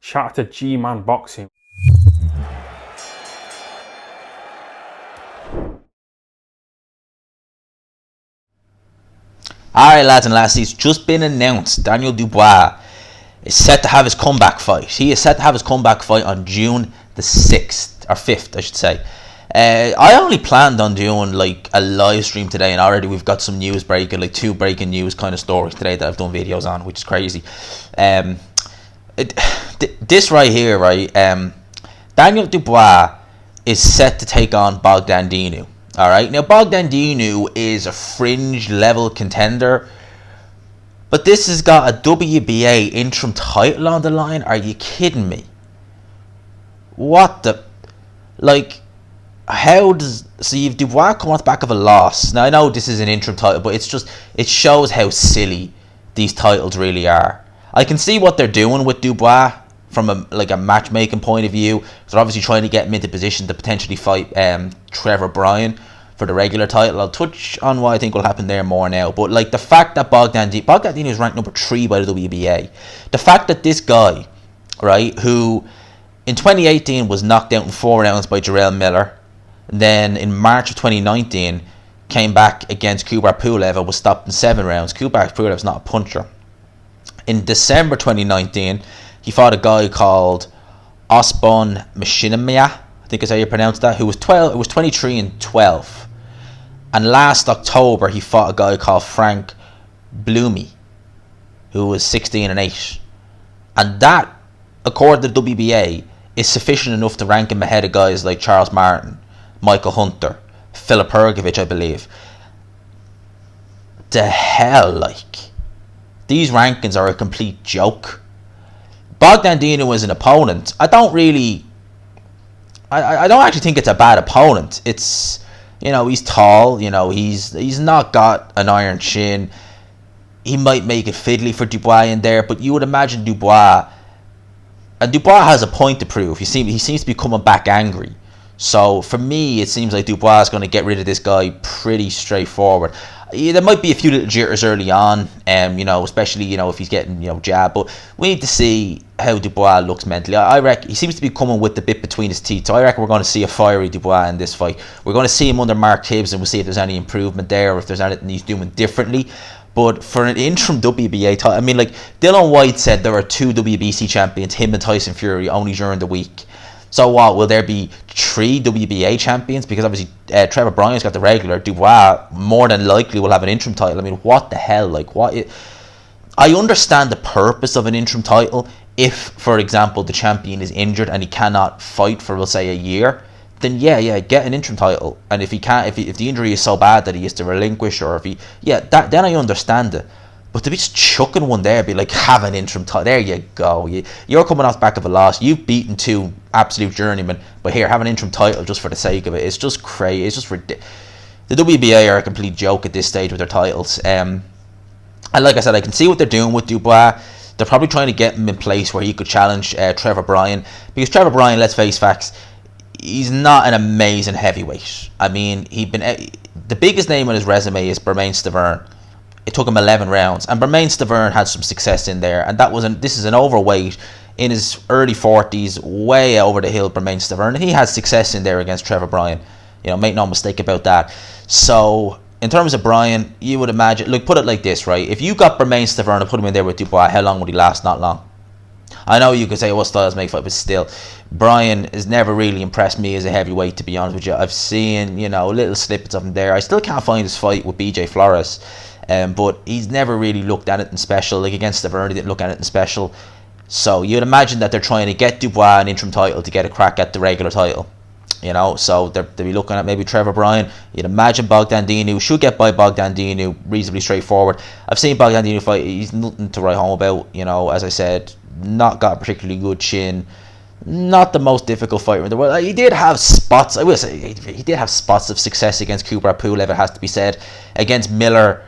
Shout out to G-Man Boxing. Alright, lads and lassies, just been announced. Daniel Dubois is set to have his comeback fight. He is set to have his comeback fight on June the 6th, or 5th, I should say. I only planned on doing like a live stream today, and already we've got some news breaking, like 2 breaking news kind of stories today that I've done videos on, which is crazy. This right here, right? Daniel Dubois is set to take on Bogdan Dinu. Alright, now Bogdan Dinu is a fringe level contender, but this has got a WBA interim title on the line. Are you kidding me? What the... Like, how does... So you've Dubois come off the back of a loss. Now I know this is an interim title, but it's just... It shows how silly these titles really are. I can see what they're doing with Dubois from a matchmaking point of view. They're obviously trying to get him into position to potentially fight Trevor Bryan for the regular title. I'll touch on what I think will happen there more now. But like the fact that Bogdan Dinu is ranked number 3 by the WBA. The fact that this guy, right, who in 2018 was knocked out in 4 rounds by Jarrell Miller, and then in March of 2019 came back against Kubrat Pulev and was stopped in 7 rounds. Kubrat Pulev's not a puncher. In December 2019, he fought a guy called Osbon Machinimia, I think is how you pronounce that, who was 23 and 12. And last October, he fought a guy called Frank Blumey, who was 16 and 8. And that, according to the WBA, is sufficient enough to rank him ahead of guys like Charles Martin, Michael Hunter, Filip Hrgovic, I believe. The hell, like... These rankings are a complete joke. Bogdan Dinu is an opponent. I don't actually think it's a bad opponent. It's, you know, he's tall. You know, he's not got an iron chin. He might make it fiddly for Dubois in there, but you would imagine Dubois, and Dubois has a point to prove. He seems to be coming back angry. So for me, it seems like Dubois is going to get rid of this guy pretty straightforward. There might be a few little jitters early on, you know, especially, you know, if he's getting, you know, jabbed. But we need to see how Dubois looks mentally. I reckon he seems to be coming with the bit between his teeth. So I reckon we're going to see a fiery Dubois in this fight. We're going to see him under Mark Tibbs, and we'll see if there's any improvement there or if there's anything he's doing differently. But for an interim WBA title, I mean, like Dylan White said, there are 2 WBC champions, him and Tyson Fury, only during the week. So what, will there be 3 WBA champions? Because obviously Trevor Bryan's got the regular. Dubois more than likely will have an interim title. I mean, what the hell? Like, I understand the purpose of an interim title. If, for example, the champion is injured and he cannot fight for, we'll say, a year, then yeah, get an interim title. And if he can't, if the injury is so bad that he has to relinquish, or if he, then I understand it. But to be just chucking one there, be like, have an interim title. There you go. You're coming off the back of a loss. You've beaten 2 absolute journeymen. But here, have an interim title just for the sake of it. It's just crazy. It's just ridiculous. The WBA are a complete joke at this stage with their titles. And like I said, I can see what they're doing with Dubois. They're probably trying to get him in place where he could challenge Trevor Bryan. Because Trevor Bryan, let's face facts, he's not an amazing heavyweight. I mean, the biggest name on his resume is Bermane Stiverne. It took him 11 rounds, and Bermane Stiverne had some success in there, and this is an overweight in his early 40s, way over the hill, Bermane Stiverne, and he had success in there against Trevor Bryan. You know, make no mistake about that. So in terms of Bryan, you would imagine, look, put it like this, right? If you got Bermane Stiverne and put him in there with Dubois, how long would he last? Not long. I know you could say, what styles make fight, but still, Bryan has never really impressed me as a heavyweight, to be honest with you. I've seen, you know, little snippets of him there. I still can't find his fight with BJ Flores. But he's never really looked at anything special. Like against Stiverne, he didn't look at anything special. So you'd imagine that they're trying to get Dubois an interim title to get a crack at the regular title. You know, so they'll be looking at maybe Trevor Bryan. You'd imagine Bogdan Dinu should get by Bogdan Dinu reasonably straightforward. I've seen Bogdan Dinu fight. He's nothing to write home about. You know, as I said, not got a particularly good chin. Not the most difficult fighter in the world. He did have spots. I will say he did have spots of success against Kubrat Pulev. It has to be said. Against Miller,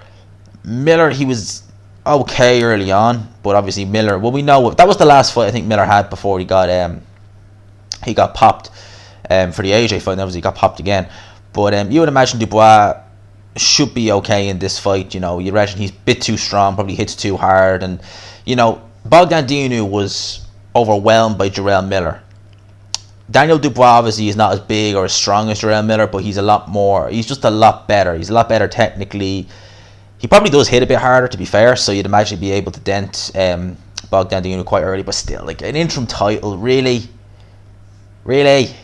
he was okay early on, but obviously Miller. Well, we know that was the last fight I think Miller had before he got popped for the AJ fight. And obviously, he got popped again. But you would imagine Dubois should be okay in this fight. You know, you imagine he's a bit too strong, probably hits too hard, and you know Bogdan Dinu was overwhelmed by Jarrell Miller. Daniel Dubois obviously is not as big or as strong as Jarrell Miller, but he's just a lot better. He's a lot better technically. He probably does hit a bit harder, to be fair, so you'd imagine he'd be able to dent Bogdan Dinu quite early, but still, like, an interim title, really? Interim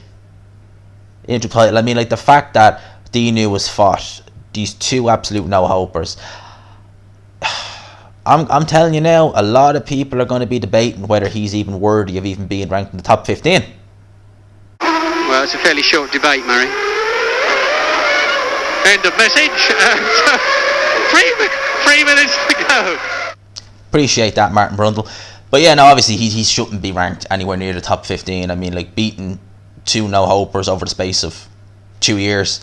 title. I mean, like, the fact that Dinu was fought, these two absolute no-hopers. I'm telling you now, a lot of people are going to be debating whether he's even worthy of even being ranked in the top 15. Well, it's a fairly short debate, Murray. End of message. 3 minutes to go. Appreciate that, Martin Brundle. But yeah, no, obviously he shouldn't be ranked anywhere near the top 15. I mean, like, beating two no-hopers over the space of 2 years,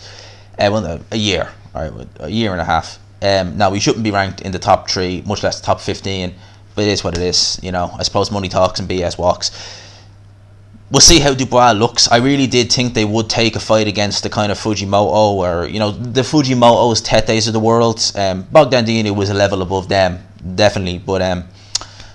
well, a year, all right, a year and a half. Now, he shouldn't be ranked in the top 3, much less the top 15. But it is what it is, you know. I suppose money talks and BS walks. We'll see how Dubois looks. I really did think they would take a fight against the kind of Fujimoto, or, you know, the Fujimotos, Tetes of the world. Bogdan Dinu was a level above them, definitely. But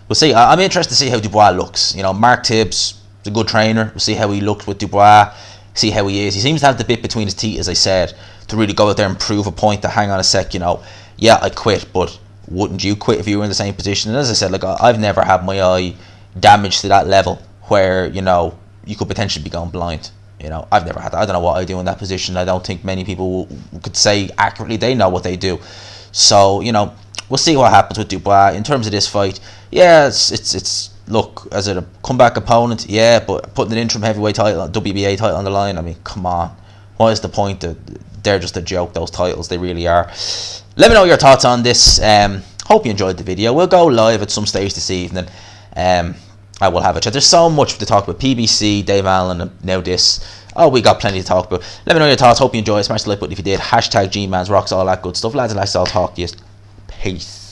we'll see. I'm interested to see how Dubois looks. You know, Mark Tibbs is a good trainer. We'll see how he looks with Dubois, see how he is. He seems to have the bit between his teeth, as I said, to really go out there and prove a point, to hang on a sec, you know. Yeah, I quit, but wouldn't you quit if you were in the same position? And as I said, like, I've never had my eye damaged to that level where, you know, you could potentially be going blind. You know, I've never had that. I don't know what I do in that position. I don't think many people could say accurately they know what they do. So, you know, we'll see what happens with Dubois. In terms of this fight, yeah, it's look, as a comeback opponent, yeah, but putting an interim heavyweight title, WBA title on the line, I mean, come on. What is the point? They're just a joke, those titles. They really are. Let me know your thoughts on this. Hope you enjoyed the video. We'll go live at some stage this evening. I will have a chat. There's so much to talk about. PBC, Dave Allen, and now this. Oh, we got plenty to talk about. Let me know your thoughts. Hope you enjoy. Smash the like button if you did. Hashtag Gmans, rocks, all that good stuff. Lads and lads, I'll talk to you. Peace.